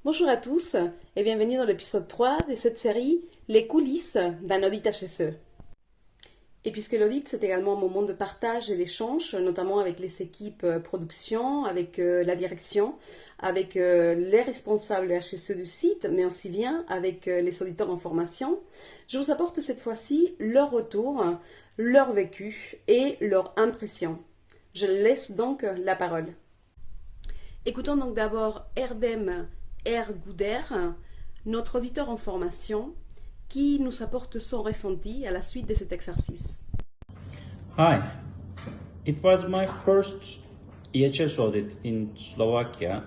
Bonjour à tous et bienvenue dans l'épisode 3 de cette série Les coulisses d'un audit HSE. Et puisque l'audit c'est également un moment de partage et d'échange, notamment avec les équipes production, avec la direction, avec les responsables HSE du site, mais aussi bien avec les auditeurs en formation, je vous apporte cette fois-ci leur retour, leur vécu et leur impression. Je laisse donc la parole. Écoutons donc d'abord Erdem Ergouder, notre auditeur en formation, qui nous apporte son ressenti à la suite de cet exercice. Hi, it was my first EHS audit in Slovakia,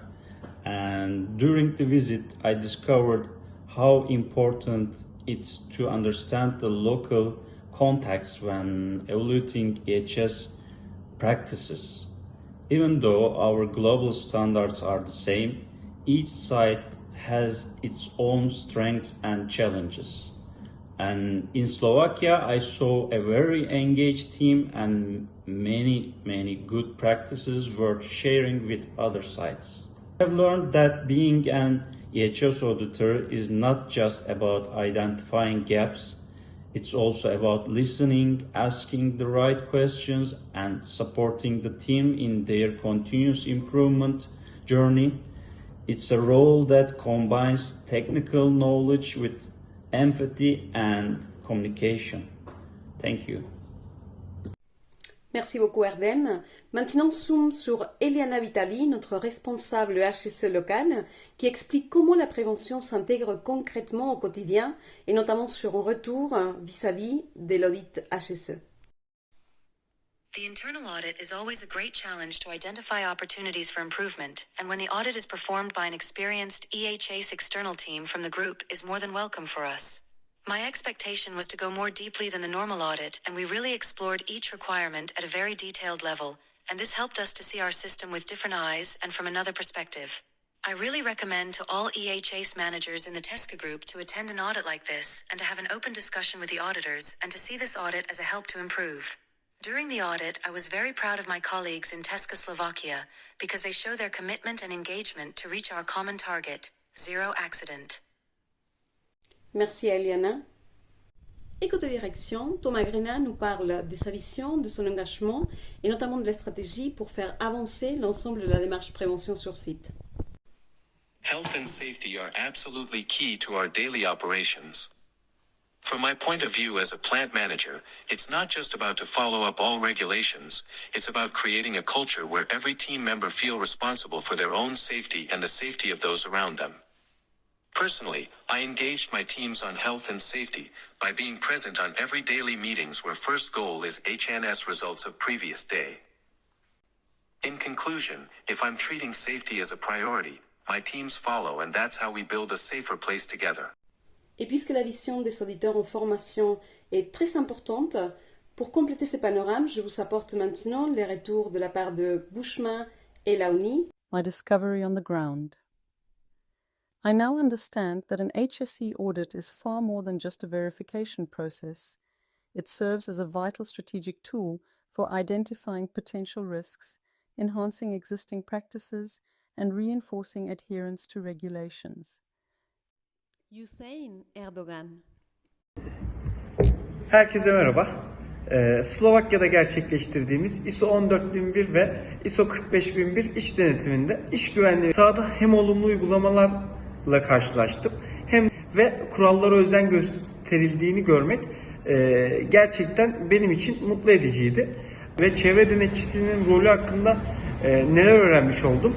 and during the visit I discovered how important it's to understand the local context when evaluating EHS practices. Even though our global standards are the same, each site has its own strengths and challenges. And in Slovakia, I saw a very engaged team and many good practices worth sharing with other sites. I've learned that being an EHS auditor is not just about identifying gaps, it's also about listening, asking the right questions, and supporting the team in their continuous improvement journey. It's a role that combines technical knowledge with empathy and communication. Thank you. Merci beaucoup Erdem. Maintenant, zoom sur Eliana Vitali, notre responsable HSE local, qui explique comment la prévention s'intègre concrètement au quotidien et notamment sur un retour vis-à-vis de l'audit HSE. The internal audit is always a great challenge to identify opportunities for improvement, and when the audit is performed by an experienced EHS external team from the group is more than welcome for us. My expectation was to go more deeply than the normal audit, and we really explored each requirement at a very detailed level, and this helped us to see our system with different eyes and from another perspective. I really recommend to all EHS managers in the TESCA group to attend an audit like this and to have an open discussion with the auditors and to see this audit as a help to improve. During the audit, I was very proud of my colleagues in TESCA Slovakia because they show their commitment and engagement to reach our common target, zero accident. Merci Eliana. Et côté direction, Thomas Grena nous parle de sa vision, de son engagement et notamment de la stratégie pour faire avancer l'ensemble de la démarche prévention sur site. Health and safety are absolutely key to our daily operations. From my point of view as a plant manager, it's not just about to follow up all regulations, it's about creating a culture where every team member feel responsible for their own safety and the safety of those around them. Personally, I engaged my teams on health and safety by being present on every daily meetings where first goal is HNS results of previous day. In conclusion, if I'm treating safety as a priority, my teams follow, and that's how we build a safer place together. Et puisque la vision des auditeurs en formation est très importante, pour compléter ce panorama, je vous apporte maintenant les retours de la part de Bushma et Laouni. My discovery on the ground. I now understand that an HSE audit is far more than just a verification process. It serves as a vital strategic tool for identifying potential risks, enhancing existing practices, and reinforcing adherence to regulations. Hüseyin Erdogan. Herkese merhaba. Slovakya'da gerçekleştirdiğimiz ISO 14001 ve ISO 45001 iş denetiminde iş güvenliği sahada hem olumlu uygulamalarla karşılaştım hem ve kurallara özen gösterildiğini görmek gerçekten benim için mutlu ediciydi. Ve çevre denetçisinin rolü hakkında neler öğrenmiş oldum.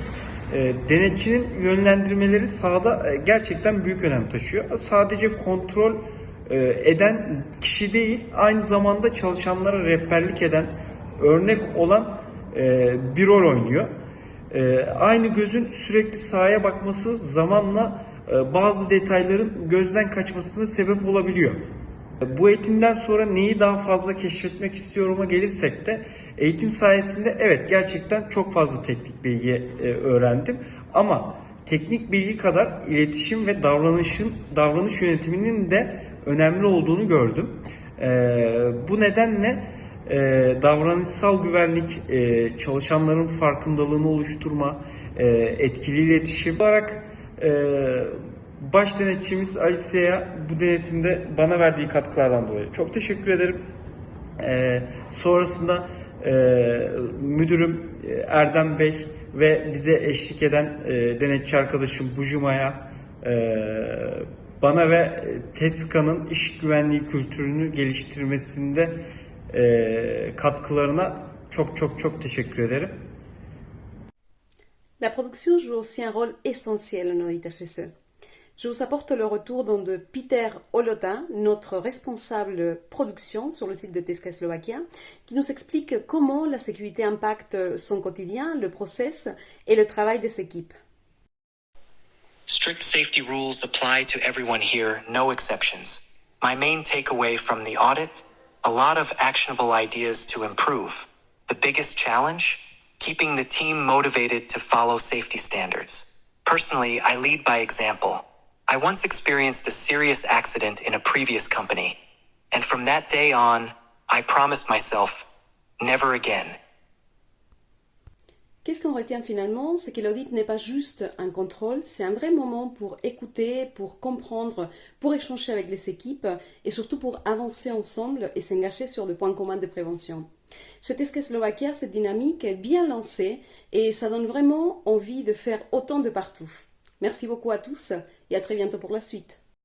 Denetçinin yönlendirmeleri sahada gerçekten büyük önem taşıyor. Sadece kontrol eden kişi değil, aynı zamanda çalışanlara rehberlik eden, örnek olan bir rol oynuyor. Aynı gözün sürekli sahaya bakması zamanla bazı detayların gözden kaçmasına sebep olabiliyor. Bu eğitimden sonra neyi daha fazla keşfetmek istiyorum'a gelirsek de eğitim sayesinde evet gerçekten çok fazla teknik bilgi öğrendim. Ama teknik bilgi kadar iletişim ve davranış yönetiminin de önemli olduğunu gördüm. Bu nedenle davranışsal güvenlik, çalışanların farkındalığını oluşturma, etkili iletişim olarak baş denetçimiz Alice'ye bu denetimde bana verdiği katkılardan dolayı çok teşekkür ederim. Sonrasında müdürüm Erdem Bey ve bize eşlik eden denetçi arkadaşım Bujuma'ya, bana ve TESKA'nın iş güvenliği kültürünü geliştirmesinde katkılarına çok teşekkür ederim. La production joue aussi un rôle essentiel en audit HSE. Je vous apporte le retour donc de Peter Olota, notre responsable production sur le site de TESKA Slovakia, qui nous explique comment la sécurité impacte son quotidien, le process et le travail des équipes. Strict safety rules apply to everyone here, no exceptions. My main takeaway from the audit, a lot of actionable ideas to improve. The biggest challenge? Keeping the team motivated to follow safety standards. Personally, I lead by example. I once experienced a serious accident in a previous company, and from that day on, I promised myself, never again. Qu'est-ce qu'on retient finalement? C'est que l'audit n'est pas juste un contrôle, c'est un vrai moment pour écouter, pour comprendre, pour échanger avec les équipes et surtout pour avancer ensemble et s'engager sur des points communs de prévention. Chez TESKA Slovakia, cette dynamique est bien lancée et ça donne vraiment envie de faire autant de partout. Merci beaucoup à tous et à très bientôt pour la suite.